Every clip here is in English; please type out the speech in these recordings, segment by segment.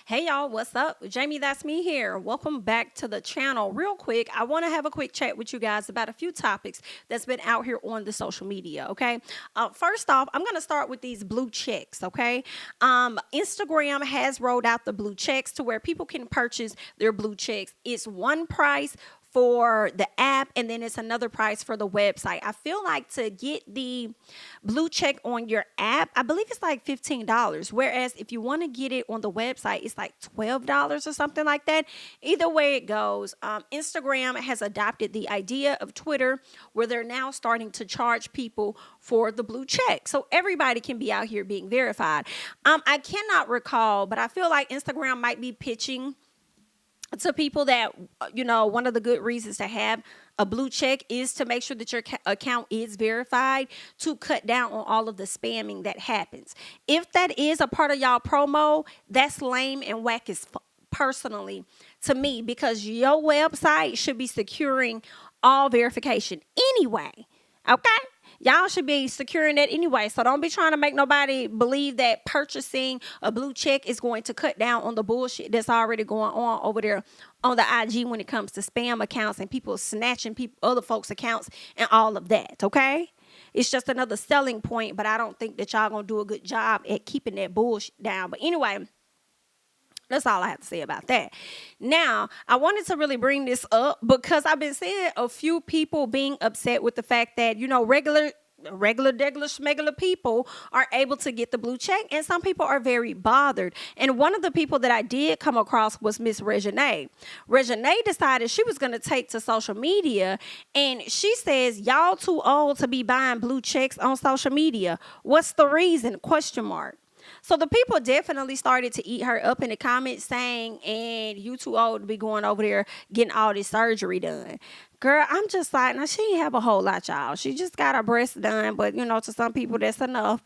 Hey y'all, what's up? JamiThatsMe here. Welcome back to the channel. Real quick, I want to have a quick chat with you guys about a few topics that's been out here on the social media, okay? First off, I'm going to start with these blue checks, okay? Instagram has rolled out the blue checks to where people can purchase their blue checks. It's one price for the app, and then it's another price for the website. I feel like to get the blue check on your app, I believe it's like $15. Whereas if you want to get it on the website, it's like $12 or something like that. Either way it goes, Instagram has adopted the idea of Twitter where they're now starting to charge people for the blue check. So everybody can be out here being verified. I cannot recall, but I feel like Instagram might be pitching to people that, one of the good reasons to have a blue check is to make sure that your account is verified to cut down on all of the spamming that happens. If that is a part of y'all promo, that's lame and whack as personally to me, because your website should be securing all verification anyway. Okay? Y'all should be securing that anyway. So don't be trying to make nobody believe that purchasing a blue check is going to cut down on the bullshit that's already going on over there on the IG when it comes to spam accounts and people snatching other folks' accounts and all of that. Okay? It's just another selling point, but I don't think that y'all gonna do a good job at keeping that bullshit down. But anyway, that's all I have to say about that. Now, I wanted to really bring this up because I've been seeing a few people being upset with the fact that, regular degular schmegular people are able to get the blue check, and some people are very bothered. And one of the people that I did come across was Miss Reginae. Reginae decided she was going to take to social media, and she says, y'all too old to be buying blue checks on social media. What's the reason? Question mark. So the people definitely started to eat her up in the comments saying, and you too old to be going over there getting all this surgery done. Girl, I'm just like, now she ain't have a whole lot, y'all. She just got her breast done, but to some people that's enough.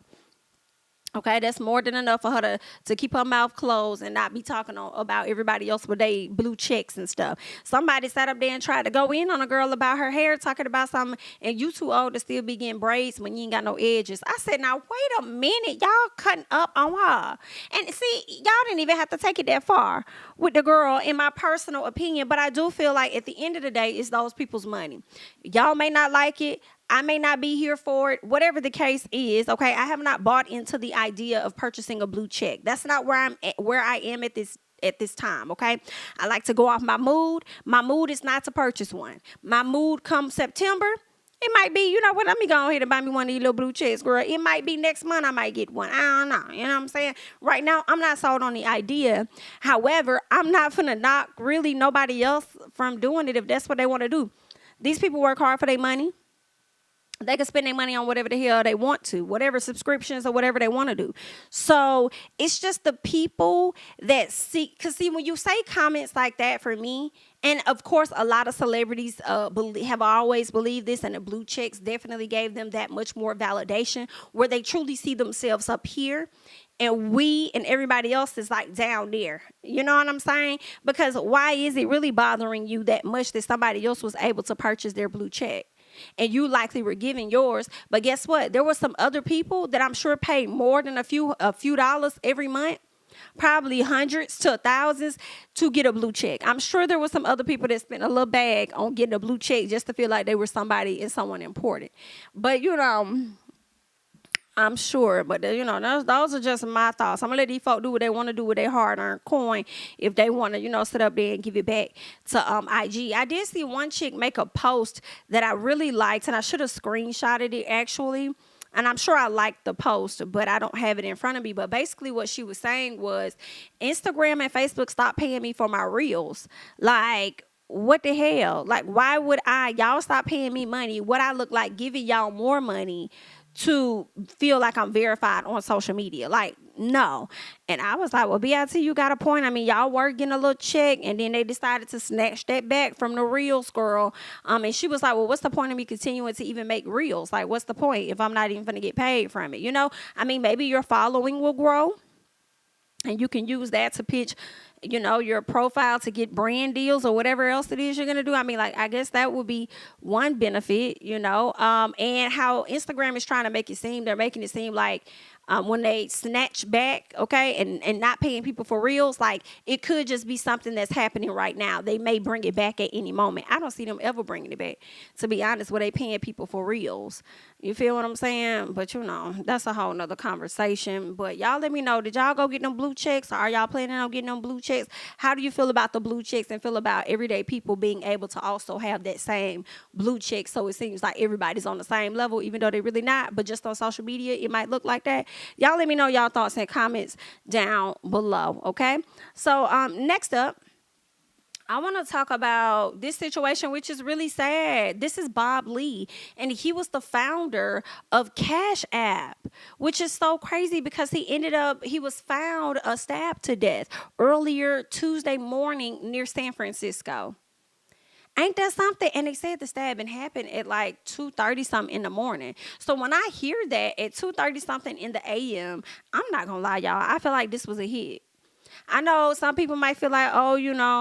Okay, that's more than enough for her to keep her mouth closed and not be talking about everybody else with they blue checks and stuff. Somebody sat up there and tried to go in on a girl about her hair, talking about something, and you too old to still be getting braids when you ain't got no edges. I said, now wait a minute, y'all cutting up on her. And see, y'all didn't even have to take it that far with the girl, in my personal opinion, but I do feel like at the end of the day, it's those people's money. Y'all may not like it. I may not be here for it, whatever the case is. Okay, I have not bought into the idea of purchasing a blue check. That's not where I am at this time. Okay, I like to go off my mood. My mood is not to purchase one. My mood comes September. It might be, you know what, let me go ahead and buy me one of these little blue checks, girl. It might be next month I might get one. I don't know. You know what I'm saying? Right now, I'm not sold on the idea. However, I'm not finna knock really nobody else from doing it if that's what they want to do. These people work hard for their money. They can spend their money on whatever the hell they want to, whatever subscriptions or whatever they want to do. So it's just the people that see, because see, when you say comments like that, for me, and of course, a lot of celebrities have always believed this, and the blue checks definitely gave them that much more validation where they truly see themselves up here. And we and everybody else is like down there. You know what I'm saying? Because why is it really bothering you that much that somebody else was able to purchase their blue check? And you likely were giving yours, but guess what? There were some other people that I'm sure paid more than a few dollars every month, probably hundreds to thousands to get a blue check. I'm sure there were some other people that spent a little bag on getting a blue check just to feel like they were somebody and someone important. But I'm sure, but those are just my thoughts. I'm gonna let these folk do what they want to do with their hard-earned coin if they want to, sit up there and give it back to IG. I did see one chick make a post that I really liked, and I should have screenshotted it actually. And I'm sure I liked the post, but I don't have it in front of me. But basically what she was saying was, Instagram and Facebook stopped paying me for my reels. Like, what the hell? Like, why would y'all stop paying me money? What I look like giving y'all more money to feel like I'm verified on social media? Like, no. And I was like, well, BIT, you got a point. I mean, y'all were getting a little check, and then they decided to snatch that back from the reels girl. And she was like, well, what's the point of me continuing to even make reels? Like, what's the point if I'm not even going to get paid from it? I mean, maybe your following will grow, and you can use that to pitch your profile to get brand deals or whatever else it is you're going to do. I mean, like, I guess that would be one benefit, and how Instagram is trying to make it seem, they're making it seem like when they snatch back, okay, and not paying people for reals, like it could just be something that's happening right now. They may bring it back at any moment. I don't see them ever bringing it back, to be honest, where they paying people for reals. You feel what I'm saying? But that's a whole nother conversation. But y'all let me know, did y'all go get them blue checks, or are y'all planning on getting them blue checks? How do you feel about the blue checks, and feel about everyday people being able to also have that same blue check, so it seems like everybody's on the same level, even though they're really not, but just on social media it might look like that? Y'all let me know y'all thoughts and comments down below, okay? So next up, I want to talk about this situation, which is really sad. This is Bob Lee, and he was the founder of CashApp, which is so crazy because he was found stabbed to death earlier Tuesday morning near San Francisco. Ain't that something? And they said the stabbing happened at like 2:30 something in the morning. So when I hear that at 2:30 something in the AM, I'm not gonna lie, y'all, I feel like this was a hit. I know some people might feel like, oh,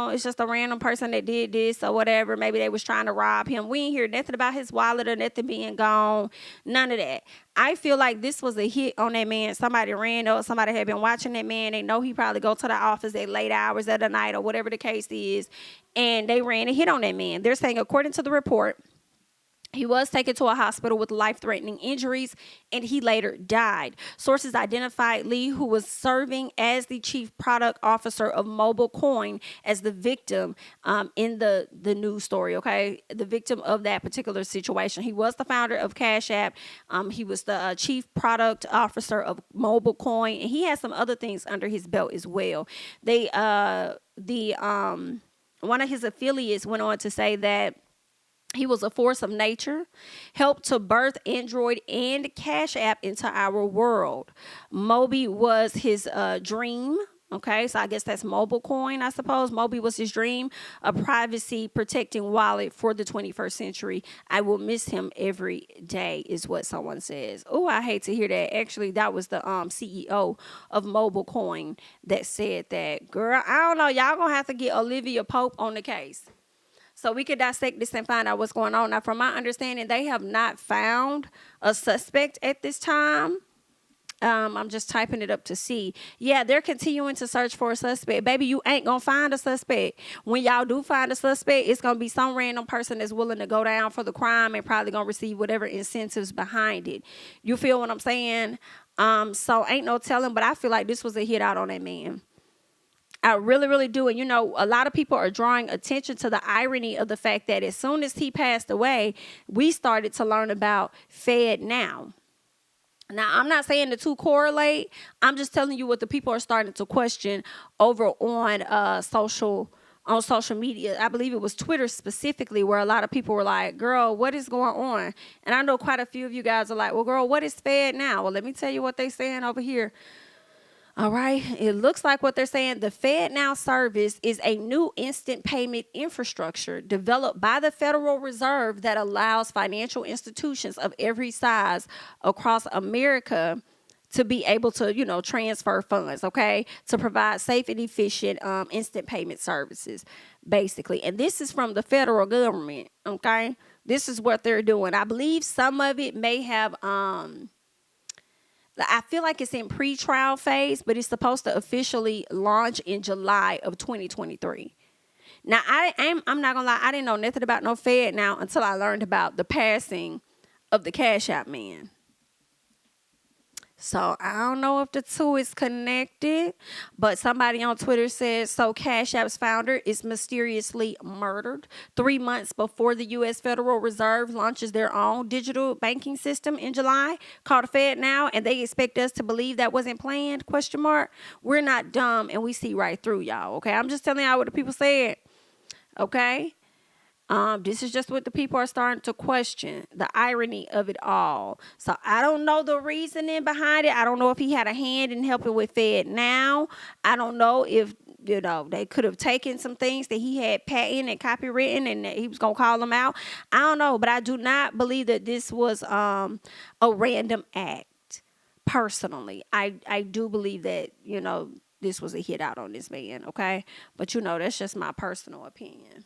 it's just a random person that did this or whatever. Maybe they was trying to rob him. We ain't hear nothing about his wallet or nothing being gone. None of that. I feel like this was a hit on that man. Somebody ran up. Somebody had been watching that man. They know he probably go to the office at late hours of the night or whatever the case is. And they ran and hit on that man. They're saying, according to the report, he was taken to a hospital with life-threatening injuries, and he later died. Sources identified Lee, who was serving as the chief product officer of Mobile Coin, as the victim in the news story, okay? The victim of that particular situation. He was the founder of Cash App. He was the chief product officer of Mobile Coin, and he had some other things under his belt as well. One of his affiliates went on to say that he was a force of nature, helped to birth Android and Cash App into our world. Moby was his dream. Okay, so I guess that's Mobile Coin, I suppose. Moby was his dream, a privacy protecting wallet for the 21st century. I will miss him every day, is what someone says. Oh, I hate to hear that. Actually, that was the CEO of Mobile Coin that said that. Girl, I don't know. Y'all gonna have to get Olivia Pope on the case, so we could dissect this and find out what's going on. Now, from my understanding, they have not found a suspect at this time. I'm just typing it up to see. Yeah, they're continuing to search for a suspect. Baby, you ain't going to find a suspect. When y'all do find a suspect, it's going to be some random person that's willing to go down for the crime and probably going to receive whatever incentives behind it. You feel what I'm saying? So ain't no telling, but I feel like this was a hit out on that man. I really, really do. And, a lot of people are drawing attention to the irony of the fact that as soon as he passed away, we started to learn about Fed Now. Now, I'm not saying the two correlate. I'm just telling you what the people are starting to question over on social media. I believe it was Twitter specifically, where a lot of people were like, girl, what is going on? And I know quite a few of you guys are like, well, girl, what is Fed Now? Well, let me tell you what they're saying over here. All right, it looks like what they're saying. The Fed Now service is a new instant payment infrastructure developed by the Federal Reserve that allows financial institutions of every size across America to be able to, transfer funds, okay, to provide safe and efficient instant payment services, basically. And this is from the federal government, okay? This is what they're doing. I believe some of it may have I feel like it's in pre-trial phase, but it's supposed to officially launch in July of 2023. Now, I'm not going to lie. I didn't know nothing about no Fed Now until I learned about the passing of the Cash App man. So I don't know if the two is connected, but somebody on Twitter says, so Cash App's founder is mysteriously murdered 3 months before the U.S. Federal Reserve launches their own digital banking system in July called Fed Now, and they expect us to believe that wasn't planned, ? We're not dumb, and we see right through y'all, okay? I'm just telling y'all what the people said, okay? This is just what the people are starting to question, the irony of it all. So I don't know the reasoning behind it. I don't know if he had a hand in helping with Fed Now. I don't know if, they could have taken some things that he had patented and copywritten and that he was going to call them out. I don't know, but I do not believe that this was a random act. Personally, I do believe that, this was a hit out on this man, okay? But, that's just my personal opinion.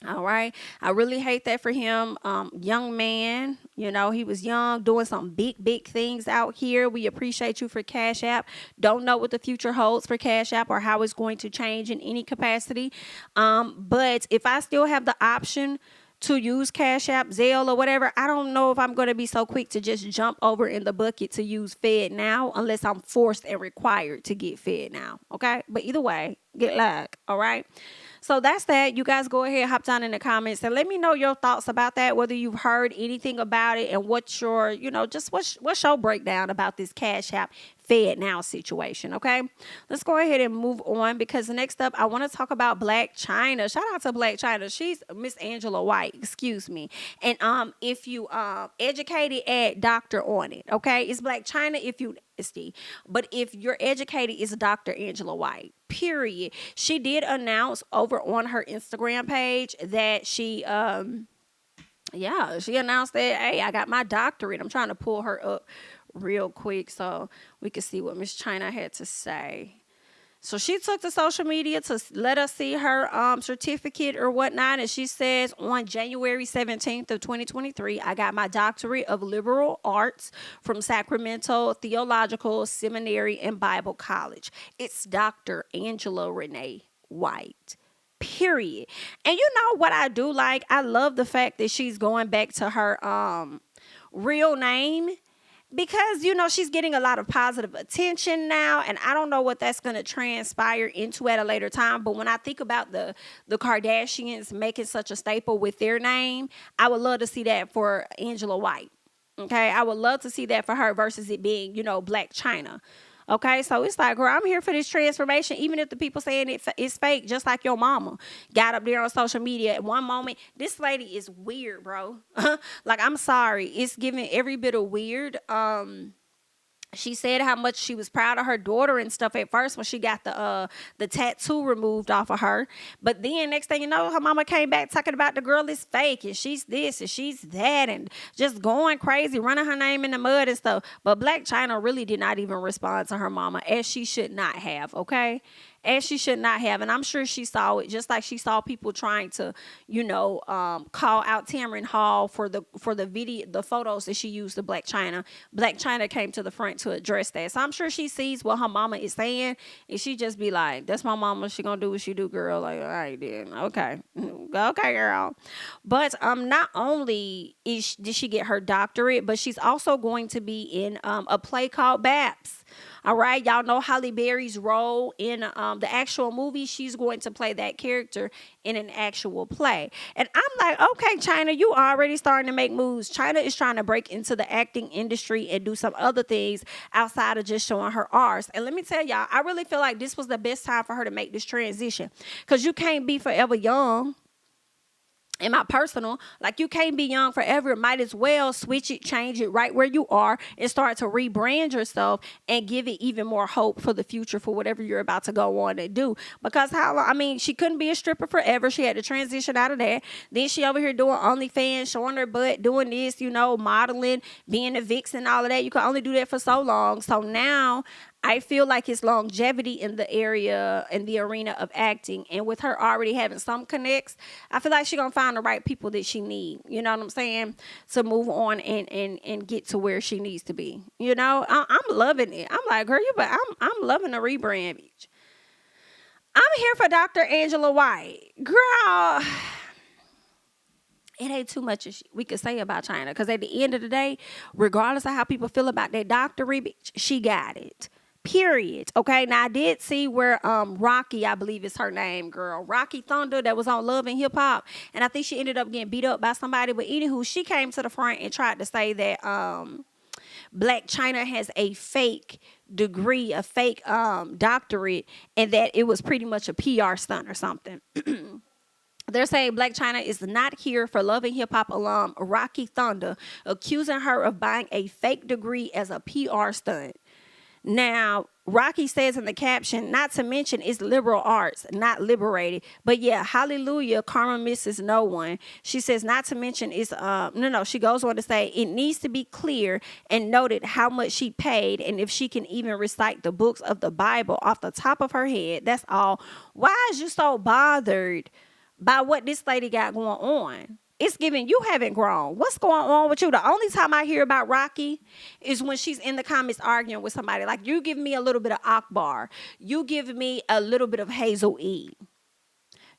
All right. I really hate that for him. Young man, he was young, doing some big things out here. We appreciate you for Cash App. Don't know what the future holds for Cash App or how it's going to change in any capacity. But if I still have the option to use Cash App, Zelle, or whatever, I don't know if I'm going to be so quick to just jump over in the bucket to use Fed Now unless I'm forced and required to get Fed Now. Okay. But either way, get luck. All right. So that's that. You guys go ahead, hop down in the comments and let me know your thoughts about that, whether you've heard anything about it and what's your, just what's your breakdown about this Cash App Fed Now situation. Okay. Let's go ahead and move on because next up, I want to talk about Black China. Shout out to Black China. She's Miss Angela White, excuse me. And if you educated, add doctor on it. Okay. It's Black China if you but if you're educated, it's Dr. Angela White. Period. She did announce over on her Instagram page that she announced that, hey, I got my doctorate. I'm trying to pull her up real quick so we can see what Miss China had to say. So she took to social media to let us see her certificate or whatnot. And she says on January 17th of 2023, I got my doctorate of liberal arts from Sacramento Theological Seminary and Bible College. It's Dr. Angela Renee White. Period. And you know what I do like? I love the fact that she's going back to her real name. Because, she's getting a lot of positive attention now, and I don't know what that's going to transpire into at a later time. But when I think about the Kardashians making such a staple with their name, I would love to see that for Angela White. Okay, I would love to see that for her versus it being, Black China. Okay, so it's like, girl, I'm here for this transformation, even if the people saying it's fake, just like your mama got up there on social media at one moment. This lady is weird, bro. Like, I'm sorry. It's giving every bit of weird. She said how much she was proud of her daughter and stuff at first when she got the tattoo removed off of her. But then next thing you know, her mama came back talking about the girl is fake and she's this and she's that and just going crazy, running her name in the mud and stuff. But Black China really did not even respond to her mama, as she should not have, okay? As she should not have. And I'm sure she saw it just like she saw people trying to, call out Tamron Hall for the video, the photos that she used of Black China. Black China came to the front to address that. So I'm sure she sees what her mama is saying and she just be like, that's my mama. She gonna do what she do, girl. Like, all right, then. Okay. Okay, girl. But not only did she get her doctorate, but she's also going to be in a play called Babs. All right. Y'all know Halle Berry's role in the actual movie. She's going to play that character in an actual play. And I'm like, okay, China, you already starting to make moves. China is trying to break into the acting industry and do some other things outside of just showing her arts. And let me tell y'all, I really feel like this was the best time for her to make this transition because you can't be forever young. In my personal, like you can't be young forever. Might as well switch it, change it right where you are and start to rebrand yourself and give it even more hope for the future for whatever you're about to go on and do. Because how long? I mean, she couldn't be a stripper forever. She had to transition out of that. Then she over here doing OnlyFans, showing her butt, doing this, modeling, being a vixen, all of that. You can only do that for so long. So now I feel like it's longevity in the area, in the arena of acting. And with her already having some connects, I feel like she's going to find the right people that she needs, you know what I'm saying, to move on and get to where she needs to be. I'm loving it. I'm like, girl, I'm loving the rebrand, bitch. I'm here for Dr. Angela White. Girl, it ain't too much we could say about China. Because at the end of the day, regardless of how people feel about that doctorate, bitch, she got it. Period. Okay. Now I did see where Rocky, I believe is her name, girl. Rocky Thunder, that was on Love and Hip Hop. And I think she ended up getting beat up by somebody. But anywho, she came to the front and tried to say that Black China has a fake degree, a fake doctorate, and that it was pretty much a PR stunt or something. They're saying Black China is not here for Love and Hip Hop alum Rocky Thunder, accusing her of buying a fake degree as a PR stunt. Now, Rocky says in the caption, not to mention it's liberal arts, not liberated. But yeah, hallelujah, karma misses no one. She says not to mention it's, she goes on to say it needs to be clear and noted how much she paid and if she can even recite the books of the Bible off the top of her head. That's all. Why is you so bothered by what this lady got going on. It's giving you haven't grown. What's going on with you? The only time I hear about Rocky is when she's in the comments arguing with somebody. Like, you give me a little bit of Akbar. You give me a little bit of Hazel E.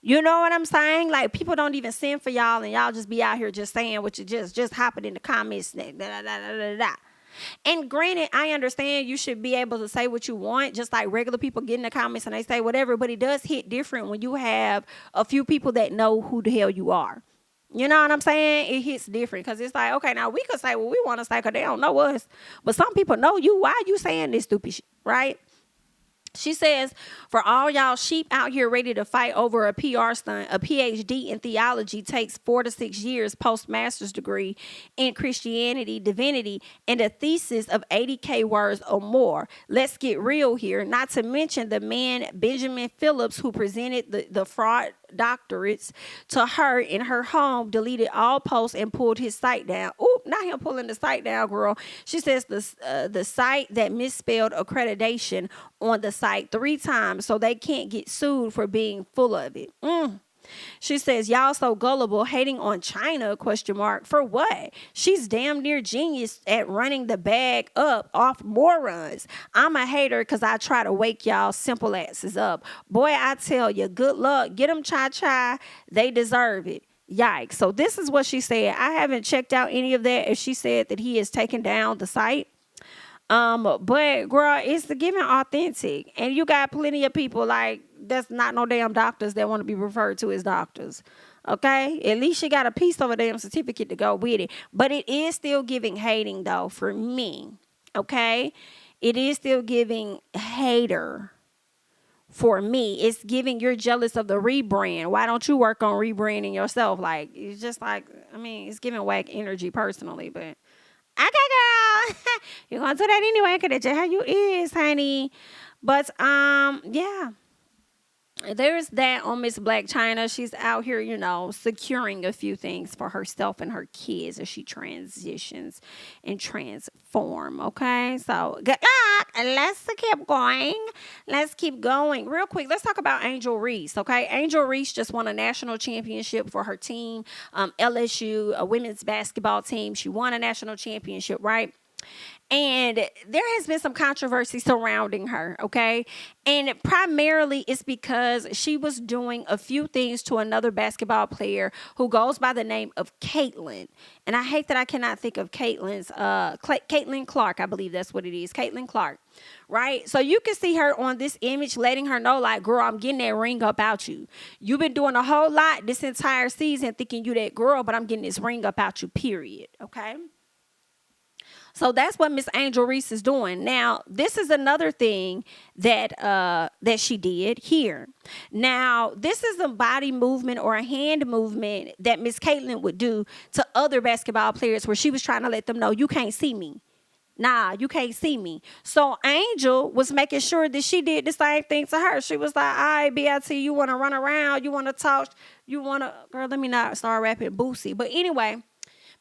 You know what I'm saying? Like, people don't even send for y'all, and y'all just be out here just saying what you just hopping in the comments. Da, da, da, da, da, da. And granted, I understand you should be able to say what you want, just like regular people get in the comments and they say whatever, but it does hit different when you have a few people that know who the hell you are. You know what I'm saying? It hits different because it's like, okay, now we could say what we want to say because they don't know us. But some people know you. Why are you saying this stupid shit, right? She says, for all y'all sheep out here ready to fight over a PR stunt, a PhD in theology takes 4 to 6 years post-master's degree in Christianity, divinity, and a thesis of 80K words or more. Let's get real here. Not to mention the man, Benjamin Phillips, who presented the fraud doctorates to her in her home, deleted all posts and pulled his site down. Ooh, not him pulling the site down, girl. She says the site that misspelled accreditation on the site 3 times so they can't get sued for being full of it. She says, y'all so gullible, hating on China, ? For what? She's damn near genius at running the bag up off morons. I'm a hater because I try to wake y'all simple asses up. Boy, I tell you, good luck. Get them cha-cha. They deserve it. Yikes. So this is what she said. I haven't checked out any of that if she said that he has taken down the site. But girl, it's the giving authentic, and you got plenty of people like that's not no damn doctors that want to be referred to as doctors. Okay, at least you got a piece of a damn certificate to go with it. But it is still giving hating though for me. Okay, it is still giving hater. For me, it's giving you're jealous of the rebrand. Why don't you work on rebranding yourself? Like, it's just like, I mean, it's giving whack energy personally, but okay, girl. You're gonna do that anyway, cause that's just how you is, honey. But yeah. There's that on Miss Black China. She's out here, securing a few things for herself and her kids as she transitions and transform. Okay, so good luck. Let's keep going. Let's keep going. Real quick, let's talk about Angel Reese. Okay, Angel Reese just won a national championship for her team, LSU, a women's basketball team. She won a national championship, right? And there has been some controversy surrounding her, okay? And primarily it's because she was doing a few things to another basketball player who goes by the name of Caitlin. And I hate that I cannot think of Caitlin's, Caitlin Clark, I believe that's what it is, Caitlin Clark, right? So you can see her on this image letting her know, like, girl, I'm getting that ring up out you. You've been doing a whole lot this entire season thinking you that girl, but I'm getting this ring up out you, period, okay? So that's what Miss Angel Reese is doing. Now, this is another thing that she did here. Now, this is a body movement or a hand movement that Miss Caitlin would do to other basketball players where she was trying to let them know, you can't see me. Nah, you can't see me. So Angel was making sure that she did the same thing to her. She was like, all right, BIT, you want to run around, you want to talk, you want to, girl, let me not start rapping Boosie. But anyway,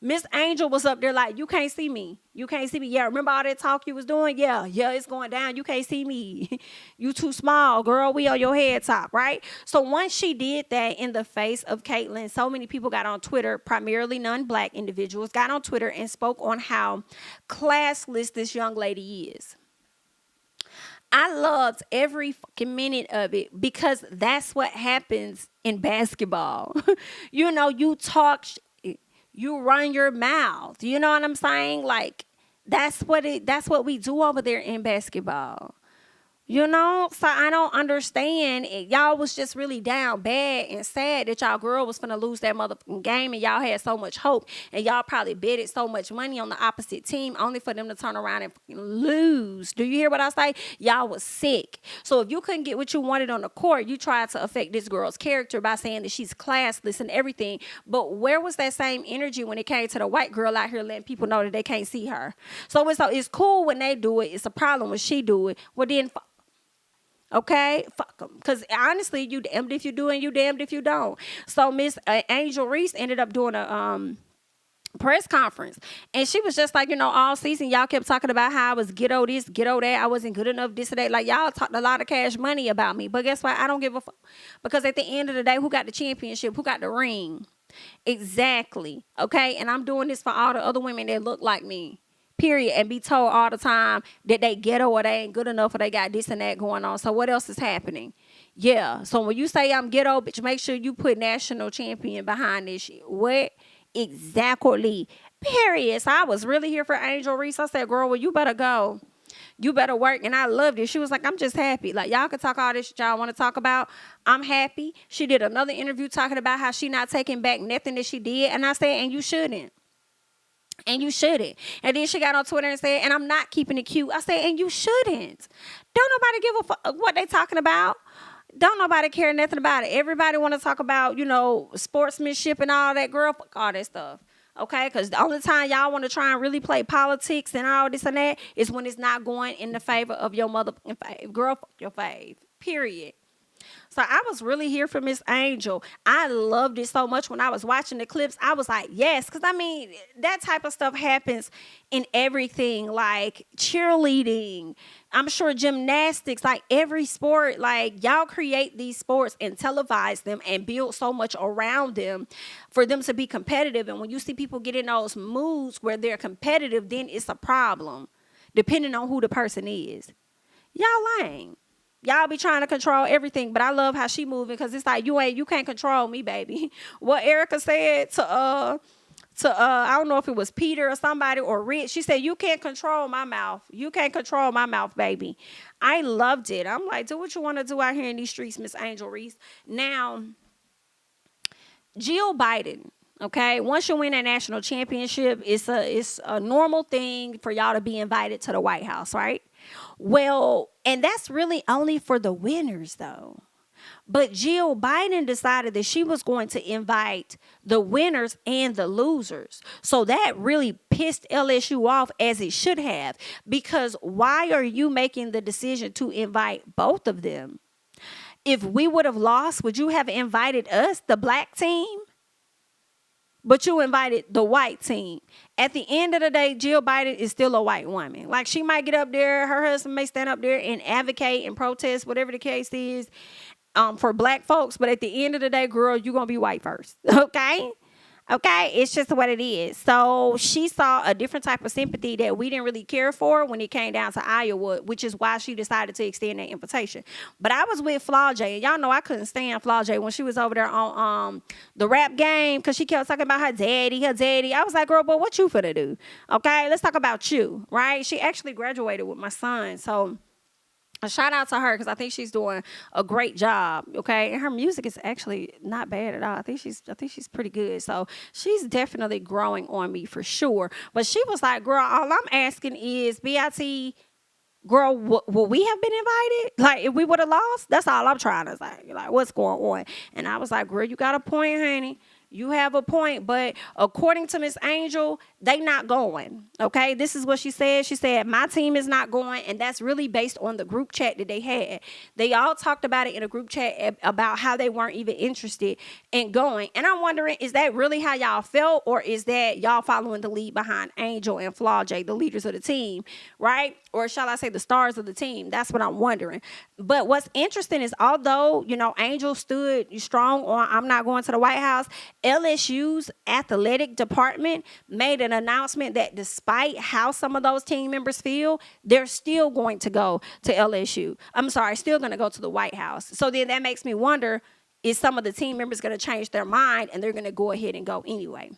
Miss Angel was up there like, you can't see me. You can't see me. Yeah, remember all that talk you was doing? Yeah, it's going down. You can't see me. You too small, girl. We on your head top, right? So once she did that in the face of Caitlin, so many people got on Twitter, primarily non-black individuals, got on Twitter and spoke on how classless this young lady is. I loved every fucking minute of it because that's what happens in basketball. You talk you run your mouth. You know what I'm saying? Like, that's what we do over there in basketball. So I don't understand. Y'all was just really down bad and sad that y'all girl was finna lose that motherfucking game and y'all had so much hope and y'all probably betted so much money on the opposite team only for them to turn around and fucking lose. Do you hear what I say? Y'all was sick. So if you couldn't get what you wanted on the court, you tried to affect this girl's character by saying that she's classless and everything. But where was that same energy when it came to the white girl out here letting people know that they can't see her? So it's cool when they do it. It's a problem when she do it. Well, then okay, fuck them. Because honestly, you damned if you do and you damned if you don't. So Miss Angel Reese ended up doing a press conference, and she was just like, all season y'all kept talking about how I was ghetto this, ghetto that, I wasn't good enough, this or that. Like, y'all talked a lot of cash money about me, but guess what? I don't give a fuck, because at the end of the day, who got the championship? Who got the ring? Exactly. Okay, and I'm doing this for all the other women that look like me. Period. And be told all the time that they ghetto or they ain't good enough or they got this and that going on. So what else is happening? Yeah. So when you say I'm ghetto, bitch, make sure you put national champion behind this shit. What? Exactly. Period. So I was really here for Angel Reese. I said, girl, well, you better go. You better work. And I loved it. She was like, I'm just happy. Like, y'all can talk all this shit y'all want to talk about. I'm happy. She did another interview talking about how she not taking back nothing that she did. And I said, and you shouldn't. And you shouldn't. And then she got on Twitter and said, and I'm not keeping it cute. I said, and you shouldn't. Don't nobody give a fuck what they talking about. Don't nobody care nothing about it. Everybody want to talk about, sportsmanship and all that. Girl, fuck all that stuff. Okay? Because the only time y'all want to try and really play politics and all this and that is when it's not going in the favor of your motherfucking fave. Girl, fuck your fave. Period. So I was really here for Miss Angel. I loved it so much when I was watching the clips. I was like, yes, because I mean, that type of stuff happens in everything, like cheerleading. I'm sure gymnastics, like every sport, like y'all create these sports and televise them and build so much around them for them to be competitive. And when you see people get in those moods where they're competitive, then it's a problem, depending on who the person is. Y'all lame. Y'all be trying to control everything, but I love how she moving, because it's like you can't control me, baby. What Erica said to I don't know if it was Peter or somebody or Rich. She said, you can't control my mouth. You can't control my mouth, baby. I loved it. I'm like, do what you want to do out here in these streets, Miss Angel Reese. Now, Jill Biden. Okay, once you win a national championship, it's a normal thing for y'all to be invited to the White House, right? Well, and that's really only for the winners, though. But Jill Biden decided that she was going to invite the winners and the losers. So that really pissed LSU off, as it should have, because why are you making the decision to invite both of them? If we would have lost, would you have invited us, the black team? But you invited the white team. At the end of the day, Jill Biden is still a white woman. Like, she might get up there, her husband may stand up there and advocate and protest, whatever the case is, for black folks. But at the end of the day, girl, you're going to be white first. Okay? Okay, it's just what it is. So she saw a different type of sympathy that we didn't really care for when it came down to Iowa, which is why she decided to extend that invitation. But I was with Flau'jae, and y'all know I couldn't stand Flau'jae when she was over there on the rap game, because she kept talking about her daddy. I was like, girl, but what you finna do? Okay, let's talk about you, right? She actually graduated with my son, so a shout out to her, because I think she's doing a great job. Okay, and her music is actually not bad at all. I think she's pretty good. So she's definitely growing on me for sure. But she was like, girl, all I'm asking is, BIT, girl, will we have been invited? Like, if we would have lost, that's all I'm trying to say. Like, what's going on? And I was like, girl, you got a point, honey. You have a point, but according to Miss Angel, they not going, okay? This is what she said. She said, my team is not going, and that's really based on the group chat that they had. They all talked about it in a group chat about how they weren't even interested in going. And I'm wondering, is that really how y'all felt, or is that y'all following the lead behind Angel and Flau'jae, the leaders of the team, right? Or shall I say the stars of the team? That's what I'm wondering. But what's interesting is, although, Angel stood strong on I'm not going to the White House, LSU's athletic department made an announcement that despite how some of those team members feel, they're still going to go to LSU. I'm sorry, still going to go to the White House. So then that makes me wonder, is some of the team members going to change their mind and they're going to go ahead and go anyway?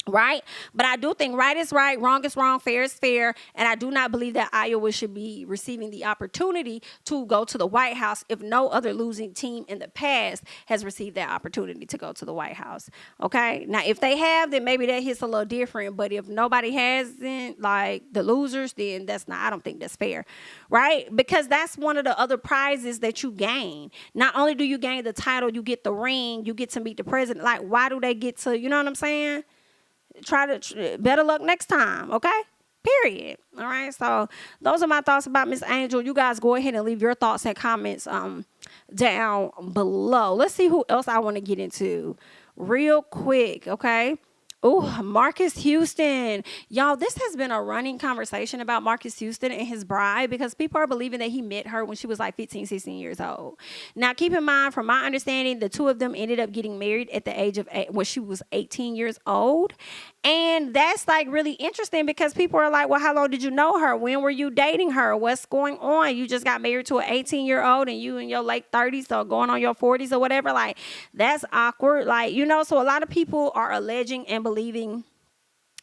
Right? But I do think right is right, wrong is wrong, fair is fair. And I do not believe that Iowa should be receiving the opportunity to go to the White House if no other losing team in the past has received that opportunity to go to the White House. Okay? Now, if they have, then maybe that hits a little different. But if nobody hasn't, like the losers, then I don't think that's fair. Right? Because that's one of the other prizes that you gain. Not only do you gain the title, you get the ring, you get to meet the president. Like, why do they get to, you know what I'm saying? Better luck next time, okay? Period. All right, so those are my thoughts about Miss Angel. You guys go ahead and leave your thoughts and comments down below. Let's see who else I want to get into real quick, okay? Oh, Marques Houston. Y'all, this has been a running conversation about Marques Houston and his bride because people are believing that he met her when she was like 15, 16 years old. Now, keep in mind, from my understanding, the two of them ended up getting married at the age of when she was 18 years old. And that's like really interesting because people are like, well, how long did you know her? When were you dating her? What's going on? You just got married to an 18-year-old and you in your late 30s or going on your 40s or whatever. Like, that's awkward. Like, so a lot of people are alleging and believing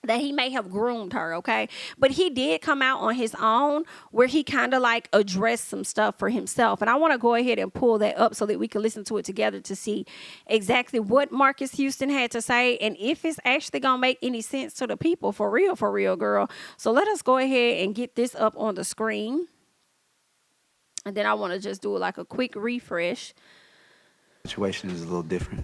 that he may have groomed her, okay? But he did come out on his own where he kind of like addressed some stuff for himself. And I want to go ahead and pull that up so that we can listen to it together to see exactly what Marques Houston had to say and if it's actually going to make any sense to the people for real, girl. So let us go ahead and get this up on the screen. And then I want to just do like a quick refresh. Situation is a little different,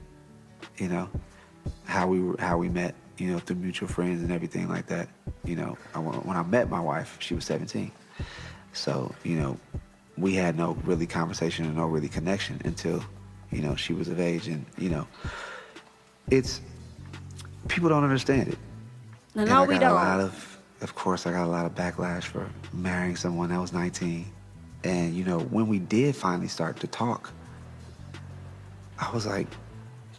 how we met, through mutual friends and everything like that. When I met my wife, she was 17. So, we had no really conversation and no really connection until, she was of age. And, it's, people don't understand it. No, we don't. Of course, I got a lot of backlash for marrying someone that was 19. And, when we did finally start to talk, I was like,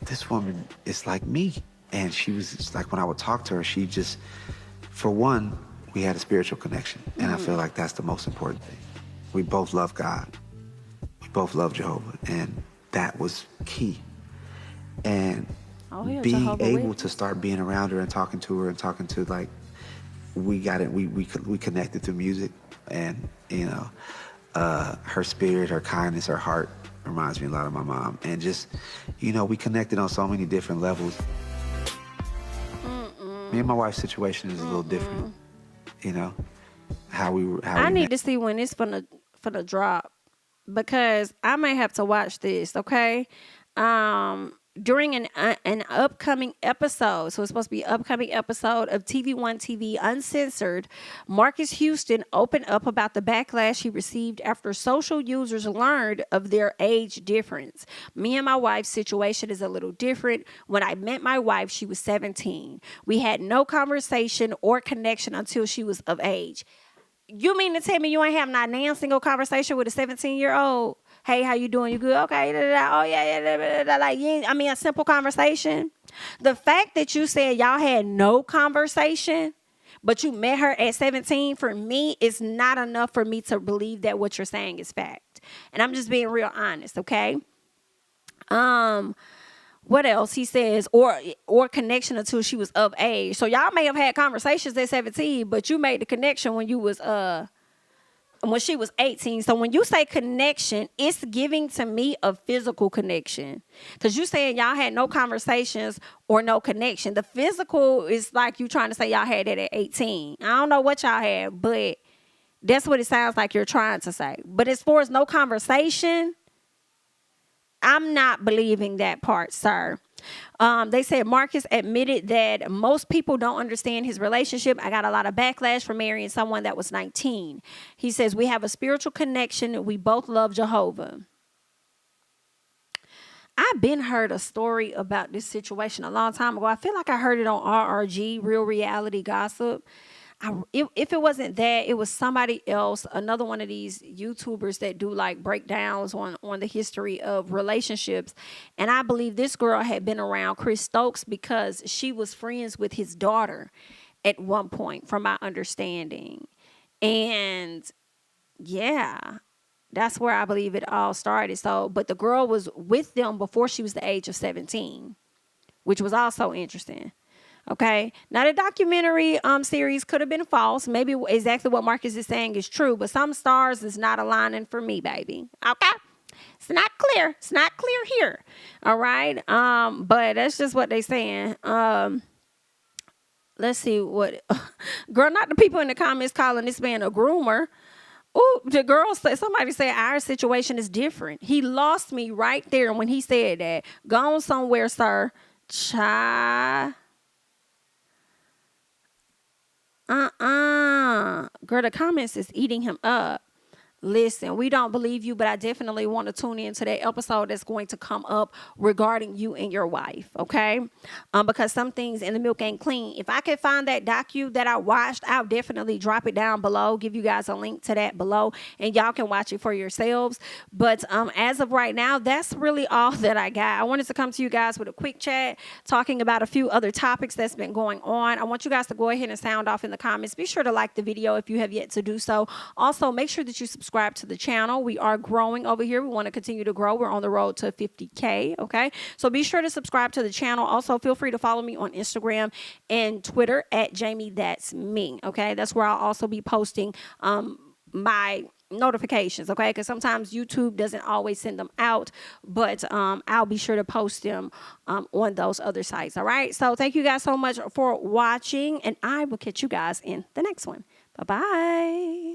this woman is like me. And she was just like, when I would talk to her, she just, for one, we had a spiritual connection. And I feel like that's the most important thing. We both love God. We both love Jehovah. And that was key. And being Jehovah able to start being around her and talking to like, we got it. We connected through music. And, her spirit, her kindness, her heart reminds me a lot of my mom. And just, we connected on so many different levels. Me and my wife's situation is a little different. I need to see when it's finna drop because I may have to watch this, okay? During an upcoming episode, so it's supposed to be an upcoming episode of TV1 TV Uncensored, Marques Houston opened up about the backlash he received after social users learned of their age difference. Me and my wife's situation is a little different. When I met my wife, she was 17. We had no conversation or connection until she was of age. You mean to tell me you ain't have not a single conversation with a 17-year-old? Hey, how you doing? You good? Okay. Oh, yeah. Like, yeah. I mean, a simple conversation. The fact that you said y'all had no conversation, but you met her at 17, for me, is not enough for me to believe that what you're saying is fact. And I'm just being real honest, okay? What else? He says, or connection until she was of age. So y'all may have had conversations at 17, but you made the connection when she was 18. So when you say connection, it's giving to me a physical connection. Because you saying y'all had no conversations or no connection. The physical is like you trying to say y'all had it at 18. I don't know what y'all had, but that's what it sounds like you're trying to say. But as far as no conversation, I'm not believing that part, sir. They said Marques admitted that most people don't understand his relationship. I got a lot of backlash for marrying someone that was 19. He says, we have a spiritual connection. We both love Jehovah. I've been heard a story about this situation a long time ago. I feel like I heard it on RRG, Real Reality Gossip. If it wasn't that, it was somebody else, another one of these YouTubers that do like breakdowns on the history of relationships. And I believe this girl had been around Chris Stokes because she was friends with his daughter at one point, from my understanding. And yeah, that's where I believe it all started. So, but the girl was with them before she was the age of 17, which was also interesting. Okay. Now the documentary series could have been false. Maybe exactly what Marques is saying is true, but some stars is not aligning for me, baby. Okay. It's not clear. It's not clear here. All right. But that's just what they saying. Let's see what girl, not the people in the comments calling this man a groomer. Oh, the girl said, somebody said our situation is different. He lost me right there when he said that. Gone somewhere, sir. Girl, the comments is eating him up. Listen, we don't believe you, but I definitely want to tune in to that episode that's going to come up regarding you and your wife, okay? Because some things in the milk ain't clean. If I can find that docu that I watched, I'll definitely drop it down below, give you guys a link to that below, and y'all can watch it for yourselves. But as of right now, that's really all that I got. I wanted to come to you guys with a quick chat, talking about a few other topics that's been going on. I want you guys to go ahead and sound off in the comments. Be sure to like the video if you have yet to do so. Also, make sure that you subscribe to the channel. We are growing over here. We want to continue to grow. We're on the road to 50K. Okay. So be sure to subscribe to the channel. Also, feel free to follow me on Instagram and Twitter at JamiThatsMe. Okay. That's where I'll also be posting my notifications, okay, because sometimes YouTube doesn't always send them out, but I'll be sure to post them on those other sites. All right, so thank you guys so much for watching, and I will catch you guys in the next one. Bye bye.